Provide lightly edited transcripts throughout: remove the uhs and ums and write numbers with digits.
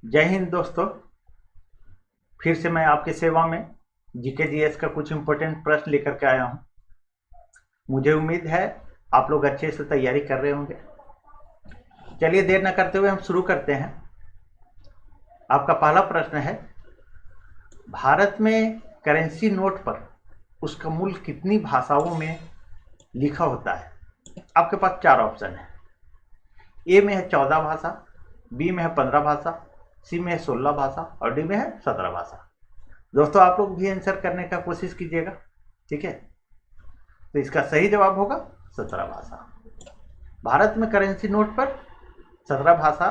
जय हिंद दोस्तों। फिर से मैं आपकी सेवा में जीके जीएस का कुछ इंपॉर्टेंट प्रश्न लेकर के आया हूं। मुझे उम्मीद है आप लोग अच्छे से तैयारी कर रहे होंगे। चलिए देर न करते हुए हम शुरू करते हैं। आपका पहला प्रश्न है, भारत में करेंसी नोट पर उसका मूल्य कितनी भाषाओं में लिखा होता है? आपके पास चार ऑप्शन है। ए में है 14 भाषा, बी में है 15 भाषा, सी में है 16 भाषा और डी में है 17 भाषा। दोस्तों आप लोग भी आंसर करने का कोशिश कीजिएगा, ठीक है। तो इसका सही जवाब होगा 17 भाषा। भारत में करेंसी नोट पर 17 भाषा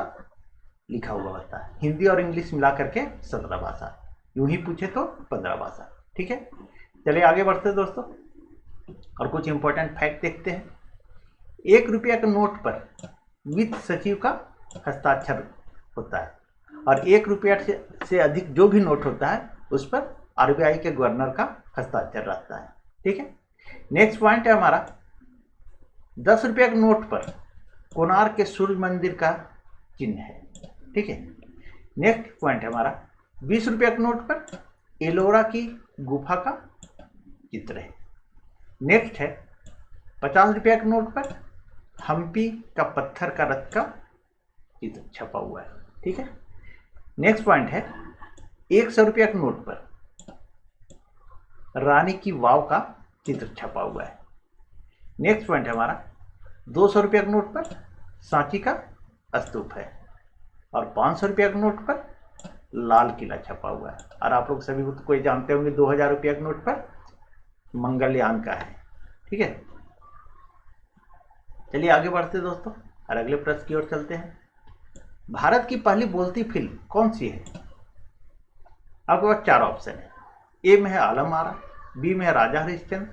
लिखा हुआ होता है। हिंदी और इंग्लिश मिला करके 17 भाषा, यूं ही पूछे तो 15 भाषा, ठीक है। चलिए आगे बढ़ते दोस्तों और कुछ इंपॉर्टेंट फैक्ट देखते हैं। 1 रुपया के नोट पर वित्त सचिव का हस्ताक्षर होता है और 1 रुपया से अधिक जो भी नोट होता है उस पर आरबीआई के गवर्नर का हस्ताक्षर रहता है, ठीक है। नेक्स्ट पॉइंट है हमारा, 10 रुपया के नोट पर कोणार्क के सूर्य मंदिर का चिन्ह है, ठीक है। नेक्स्ट पॉइंट है हमारा, 20 रुपया के नोट पर एलोरा की गुफा का चित्र है। नेक्स्ट है, 50 रुपया के नोट पर हम्पी का पत्थर का रथ का चित्र छपा हुआ है, ठीक है। नेक्स्ट पॉइंट है, 100 रुपया के नोट पर रानी की वाव का चित्र छपा हुआ है। नेक्स्ट पॉइंट है हमारा, 200 रुपया के नोट पर सांची का स्तूप है और 500 रुपया के नोट पर लाल किला छपा हुआ है। और आप लोग सभी कोई जानते होंगे 2000 रुपया के नोट पर मंगलयान का है, ठीक है। चलिए आगे बढ़ते दोस्तों और अगले प्रश्न की ओर चलते हैं। भारत की पहली बोलती फिल्म कौन सी है? आपके पास चार ऑप्शन है। ए में है आलम आरा, बी में है राजा हरिश्चंद्र,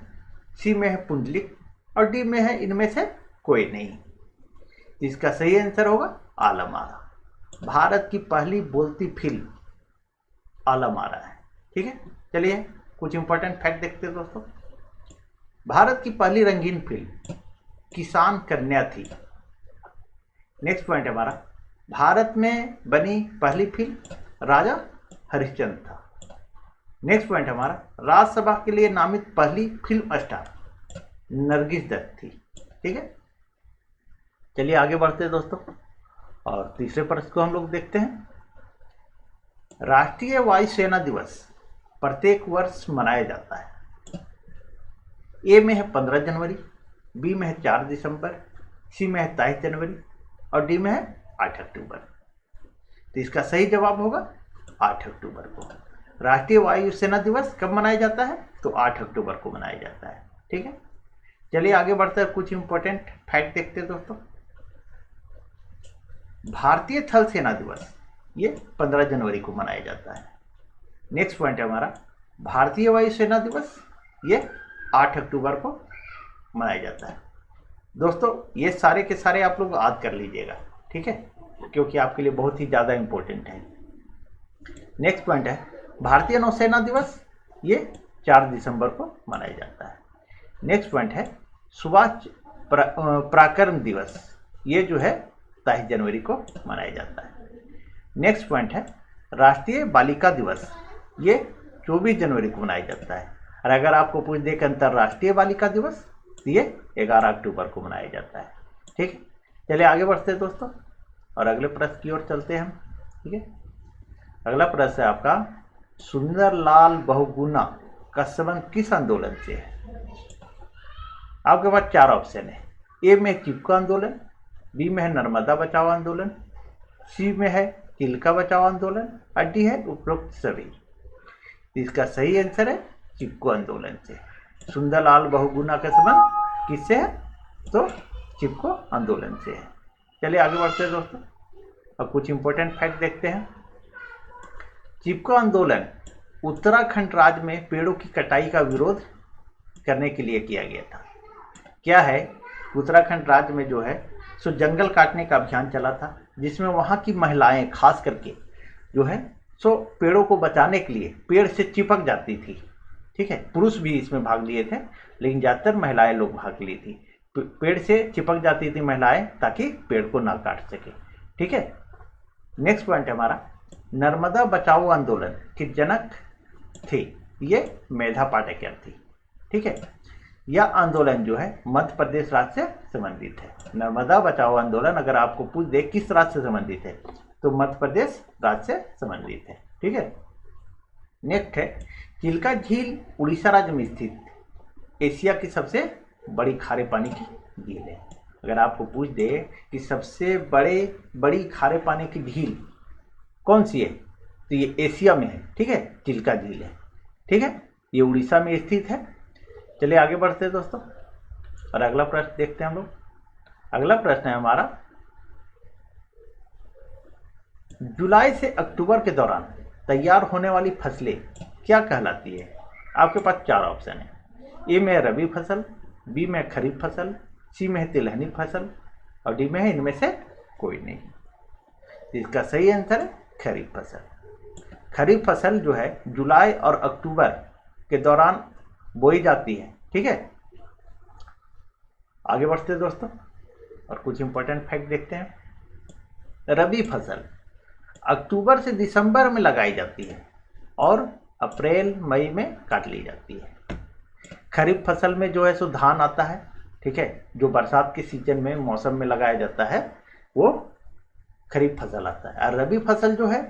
सी में है पुंडलिक और डी में है इनमें से कोई नहीं। इसका सही आंसर होगा आलम आरा। भारत की पहली बोलती फिल्म आलम आरा है, ठीक है। चलिए कुछ इंपॉर्टेंट फैक्ट देखते हैं दोस्तों। भारत की पहली रंगीन फिल्म किसान कन्या थी। नेक्स्ट पॉइंट है हमारा, भारत में बनी पहली फिल्म राजा हरिश्चंद्र था। नेक्स्ट पॉइंट हमारा, राज्यसभा के लिए नामित पहली फिल्म स्टार नरगिस दत्त थी, ठीक है। चलिए आगे बढ़ते हैं दोस्तों और तीसरे प्रश्न को हम लोग देखते हैं। राष्ट्रीय वायुसेना दिवस प्रत्येक वर्ष मनाया जाता है। ए में है 15 जनवरी, बी में है 4 दिसंबर, सी में है 23 जनवरी और डी में है 8 अक्टूबर। तो इसका सही जवाब होगा 8 अक्टूबर को। राष्ट्रीय वायुसेना दिवस कब मनाया जाता है? तो 8 अक्टूबर को मनाया जाता है, ठीक है। चलिए आगे बढ़ते हैं, कुछ इंपॉर्टेंट फैक्ट देखते हैं दोस्तों। भारतीय थल सेना दिवस ये 15 जनवरी को मनाया जाता है। नेक्स्ट पॉइंट है हमारा, भारतीय वायुसेना दिवस ये 8 अक्टूबर को मनाया जाता है। दोस्तों ये सारे के सारे आप लोग याद कर लीजिएगा, ठीक है, क्योंकि आपके लिए बहुत ही ज़्यादा इंपॉर्टेंट है। नेक्स्ट पॉइंट है, भारतीय नौसेना दिवस ये 4 दिसंबर को मनाया जाता है। नेक्स्ट पॉइंट है, सुभाष पराक्रम दिवस ये जो है 23 जनवरी को मनाया जाता है। नेक्स्ट पॉइंट है, राष्ट्रीय बालिका दिवस ये 24 जनवरी को मनाया जाता है। और अगर आपको पूछ दे कि अंतर्राष्ट्रीय बालिका दिवस ये 11 अक्टूबर को मनाया जाता है, ठीक है। चलिए आगे बढ़ते हैं दोस्तों और अगले प्रश्न की ओर चलते हैं हम, ठीक है। अगला प्रश्न है आपका, सुंदरलाल बहुगुणा का संबंध किस आंदोलन से है? आपके पास चार ऑप्शन है। ए में चिपको आंदोलन, बी में है नर्मदा बचाओ आंदोलन, सी में है चिल्का बचाओ आंदोलन और डी है उपरोक्त सभी। इसका सही आंसर है चिपको आंदोलन से। सुंदरलाल बहुगुणा का संबंध किससे है? तो चिपको आंदोलन से है। चलिए आगे बढ़ते हैं दोस्तों अब कुछ इंपॉर्टेंट फैक्ट देखते हैं। चिपको आंदोलन उत्तराखंड राज्य में पेड़ों की कटाई का विरोध करने के लिए किया गया था। क्या है, उत्तराखंड राज्य में जो है सो जंगल काटने का अभियान चला था, जिसमें वहाँ की महिलाएं खास करके जो है सो पेड़ों को बचाने के लिए पेड़ से चिपक जाती थी, ठीक है। पुरुष भी इसमें भाग लिए थे लेकिन ज़्यादातर महिलाएं लोग भाग ली थी। पेड़ से चिपक जाती थी महिलाएं ताकि पेड़ को ना काट सके, ठीक है। नेक्स्ट पॉइंट है हमारा, नर्मदा बचाओ आंदोलन के जनक थे? ये मेधा पाटकर थी। ठीक है, यह आंदोलन जो है मध्य प्रदेश राज्य से संबंधित है। नर्मदा बचाओ आंदोलन अगर आपको पूछ दे किस राज्य से संबंधित है तो मध्य प्रदेश राज्य से संबंधित है। ठीक है, नेक्स्ट है चिल्का झील उड़ीसा राज्य में स्थित एशिया की सबसे बड़ी खारे पानी की झील है। अगर आपको पूछ दे कि सबसे बड़ी खारे पानी की झील कौन सी है तो ये एशिया में है। ठीक है, चिल्का झील है। ठीक है, ये उड़ीसा में स्थित है। चलिए आगे बढ़ते हैं दोस्तों और अगला प्रश्न देखते हैं हम लोग। अगला प्रश्न है हमारा, जुलाई से अक्टूबर के दौरान तैयार होने वाली फसलें क्या कहलाती है? आपके पास 4 ऑप्शन है। ए में है रबी फसल, बी में खरीफ फसल, सी में है तिलहनी फसल और डी में है इनमें से कोई नहीं। इसका सही आंसर है खरीफ फसल। खरीफ फसल जो है जुलाई और अक्टूबर के दौरान बोई जाती है। ठीक है, आगे बढ़ते हैं दोस्तों और कुछ इंपॉर्टेंट फैक्ट देखते हैं। रबी फसल अक्टूबर से दिसंबर में लगाई जाती है और अप्रैल मई में काट ली जाती है। खरीफ फसल में जो है सो धान आता है। ठीक है, जो बरसात के सीजन में मौसम में लगाया जाता है वो खरीफ फसल आता है। और रबी फसल जो है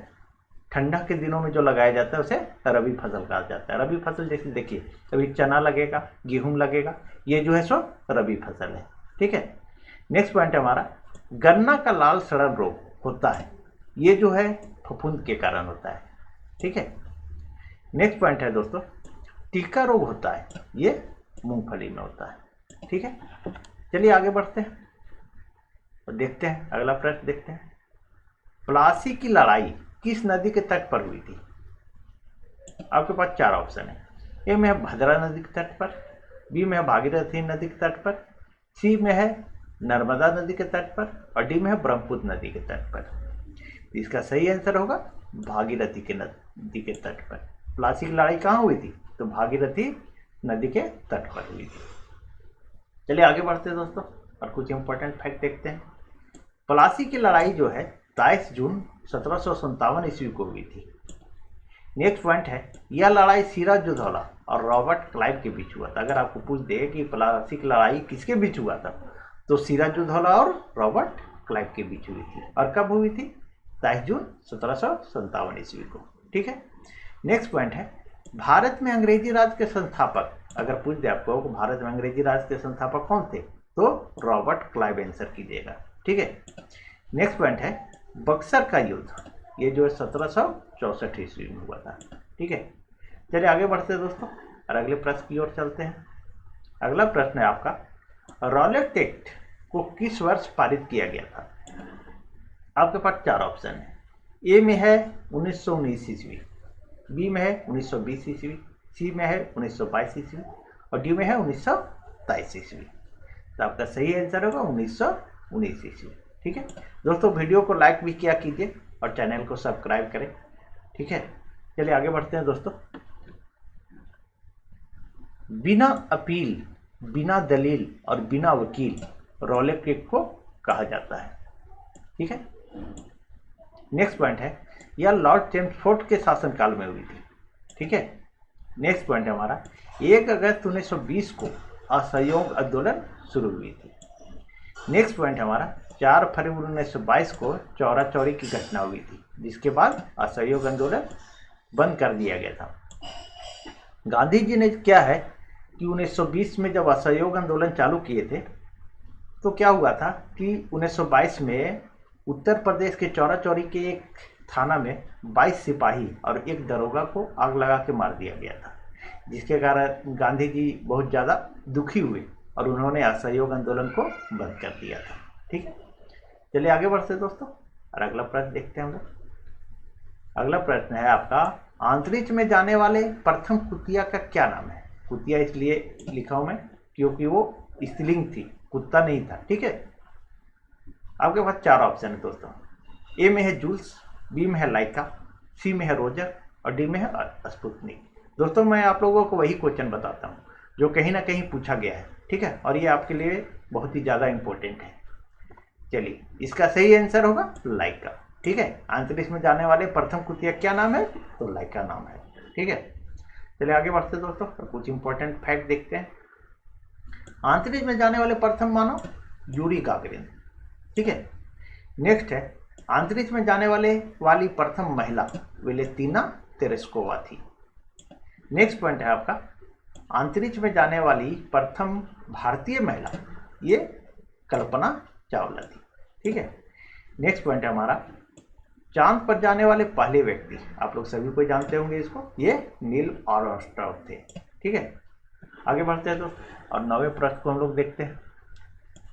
ठंडा के दिनों में जो लगाया जाता है उसे रबी फसल कहा जाता है। रबी फसल जैसे देखिए कभी चना लगेगा, गेहूं लगेगा, ये जो है सो रबी फसल है। ठीक है, नेक्स्ट पॉइंट है हमारा, गन्ना का लाल सड़न रोग होता है, ये जो है फफूंद के कारण होता है। ठीक है, नेक्स्ट पॉइंट है दोस्तों, टीका रोग होता है, ये मूंगफली में होता है। ठीक है, चलिए आगे बढ़ते हैं और देखते हैं अगला प्रश्न देखते हैं। प्लासी की लड़ाई किस नदी के तट पर हुई थी? आपके पास 4 ऑप्शन है। ए में है भद्रा नदी के तट पर, बी में है भागीरथी नदी के तट पर, सी में है नर्मदा नदी के तट पर और डी में है ब्रह्मपुत्र नदी के तट पर। इसका सही आंसर होगा भागीरथी के नदी के तट पर। प्लासी की लड़ाई कहाँ हुई थी तो भागीरथी नदी के तट पर हुई थी। चलिए आगे बढ़ते हैं दोस्तों और कुछ इंपॉर्टेंट फैक्ट देखते हैं। प्लासी की लड़ाई जो है 22 जून 1757 ईस्वी को हुई थी। नेक्स्ट पॉइंट है, यह लड़ाई सिराजुद्दौला और रॉबर्ट क्लाइव के बीच हुआ था। अगर आपको पूछ दे कि प्लासी की लड़ाई किसके बीच हुआ था तो सिराजुद्दौला और रॉबर्ट क्लाइव के बीच हुई थी। और कब हुई थी? 22 जून 1757 ईस्वी को। ठीक है, नेक्स्ट पॉइंट है, भारत में अंग्रेजी राज के संस्थापक, अगर पूछ दे आपको भारत में अंग्रेजी राज के संस्थापक कौन थे तो रॉबर्ट क्लाइव आंसर कीजिएगा। ठीक है, नेक्स्ट पॉइंट है, बक्सर का युद्ध, ये जो है 1764 ईस्वी में हुआ था। ठीक है, चलिए आगे बढ़ते हैं दोस्तों और अगले प्रश्न की ओर चलते हैं। अगला प्रश्न है आपका, रॉलेट एक्ट को किस वर्ष पारित किया गया था? आपके पास 4 ऑप्शन है। ए में है 1919 ईस्वी, बी में है 1920 ईस्वी, सी में है 1922 ईस्वी और डी में है 1923 ईस्वी। तो आपका सही आंसर होगा 1919 ईस्वी। ठीक है दोस्तों, वीडियो को लाइक भी किया कीजिए और चैनल को सब्सक्राइब करें। ठीक है, चलिए आगे बढ़ते हैं दोस्तों। बिना अपील, बिना दलील और बिना वकील रॉलेट एक्ट को कहा जाता है। ठीक है, नेक्स्ट पॉइंट है, यह लॉर्ड चेम्सफोर्ड के शासनकाल में हुई थी। ठीक है, नेक्स्ट पॉइंट है हमारा, 1 अगस्त 1920 को असहयोग आंदोलन शुरू हुई थी। नेक्स्ट पॉइंट हमारा, 4 फरवरी 1922 को चौरा चौरी की घटना हुई थी, जिसके बाद असहयोग आंदोलन बंद कर दिया गया था। गांधी जी ने क्या है कि 1920 में जब असहयोग आंदोलन चालू किए थे तो क्या हुआ था कि 1922 में उत्तर प्रदेश के चौरा चौरी के एक थाना में 22 सिपाही और एक दरोगा को आग लगा के मार दिया गया था, जिसके कारण गांधी जी बहुत ज़्यादा दुखी हुए और उन्होंने असहयोग आंदोलन को बंद कर दिया था। ठीक है, चलिए आगे बढ़ते हैं दोस्तों और अगला प्रश्न देखते हैं हम लोग। अगला प्रश्न है आपका, अंतरिक्ष में जाने वाले प्रथम कुतिया का क्या नाम है? कुतिया इसलिए लिखा हूं मैं क्योंकि वो स्त्रीलिंग थी, कुत्ता नहीं था। ठीक है, आपके पास 4 ऑप्शन है दोस्तों। ए में है जूल्स, बी में है लाइका, सी में है रोजर और डी में है स्पुतनिक। दोस्तों मैं आप लोगों को वही क्वेश्चन बताता हूँ जो कहीं ना कहीं पूछा गया है। ठीक है, और ये आपके लिए बहुत ही ज़्यादा इम्पोर्टेंट है। चलिए, इसका सही आंसर होगा लाइका। ठीक है। अंतरिक्ष में जाने वाले प्रथम कुतिया क्या नाम है? तो लाइका नाम है। ठीक है, चलिए आगे बढ़ते दोस्तों और कुछ इंपॉर्टेंट फैक्ट देखते हैं। अंतरिक्ष में जाने वाले प्रथम मानव यूरी गागरिन। ठीक है, नेक्स्ट है अंतरिक्ष में जाने वाली प्रथम महिला वेलेंतीना तेरेस्कोवा थी। नेक्स्ट पॉइंट है आपका अंतरिक्ष में जाने वाली प्रथम भारतीय महिला ये कल्पना चावला थी। ठीक है, नेक्स्ट पॉइंट है हमारा चांद पर जाने वाले पहले व्यक्ति, आप लोग सभी को जानते होंगे इसको, ये नील आर्मस्ट्रांग थे। ठीक है, आगे बढ़ते हैं दोस्तों और 9वें प्रश्न को हम लोग देखते हैं।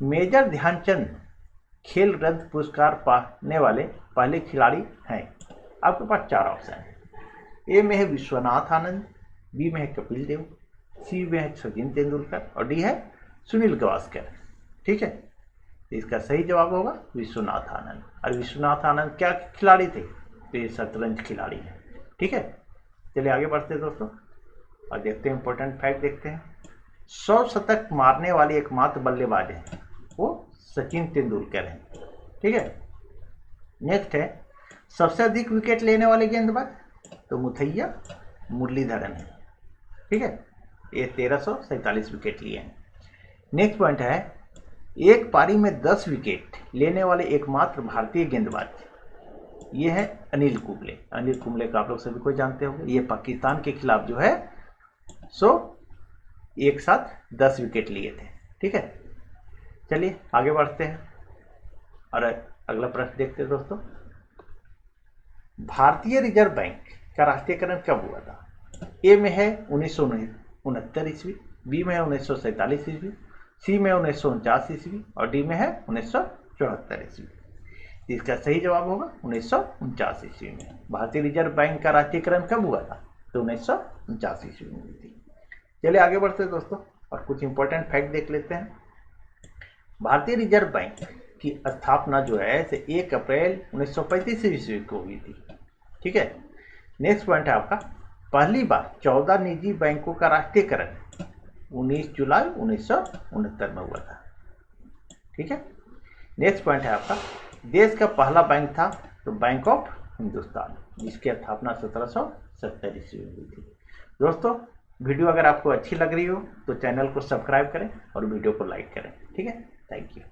मेजर ध्यानचंद खेल रत्न पुरस्कार पाने वाले पहले खिलाड़ी हैं। आपके पास 4 ऑप्शन है। ए में है विश्वनाथ आनंद, बी में है कपिल देव, सी में है सचिन तेंदुलकर और डी है सुनील गावस्कर। ठीक है, तो इसका सही जवाब होगा विश्वनाथ आनंद। और विश्वनाथ आनंद क्या खिलाड़ी थे? तो ये शतरंज खिलाड़ी है। ठीक है, चलिए आगे बढ़ते हैं दोस्तों और देखते हैं इंपॉर्टेंट फैक्ट देखते हैं। 100 शतक मारने वाली एकमात्र बल्लेबाज है वो सचिन तेंदुलकर हैं। ठीक है, नेक्स्ट है सबसे अधिक विकेट लेने वाले गेंदबाज, तो मुथैया मुरलीधरन है। ठीक है, ये 1347 विकेट लिए हैं। नेक्स्ट पॉइंट है एक पारी में 10 विकेट लेने वाले एकमात्र भारतीय गेंदबाज, ये है अनिल कुंबले। अनिल कुंबले का आप लोग सभी को जानते होंगे, ये पाकिस्तान के खिलाफ जो है एक साथ 10 विकेट लिए थे। ठीक है, चलिए आगे बढ़ते हैं और अगला प्रश्न देखते हैं दोस्तों। भारतीय रिजर्व बैंक का राष्ट्रीयकरण कब हुआ था? ए में है 1969 ईस्वी, बी में है 1947 ईस्वी, सी में 1949 ईस्वी और डी में है 1974 ईस्वी। इसका सही जवाब होगा 1949 ईस्वी में। भारतीय रिजर्व बैंक का राष्ट्रीयकरण कब हुआ था? तो 1949 ईस्वी में हुई थी। चलिए आगे बढ़ते हैं दोस्तों और कुछ इंपॉर्टेंट फैक्ट देख लेते हैं। भारतीय रिजर्व बैंक की स्थापना जो है 1 अप्रैल 1935 ईस्वी को हुई थी। ठीक है, नेक्स्ट पॉइंट है आपका पहली बार 14 निजी बैंकों का राष्ट्रीयकरण 19 जुलाई 1969 में हुआ था। ठीक है, नेक्स्ट पॉइंट है आपका देश का पहला बैंक था तो बैंक ऑफ हिंदुस्तान, जिसकी स्थापना 1770 ईस्वी में हुई थी। दोस्तों वीडियो अगर आपको अच्छी लग रही हो तो चैनल को सब्सक्राइब करें और वीडियो को लाइक करें। ठीक है, थैंक यू।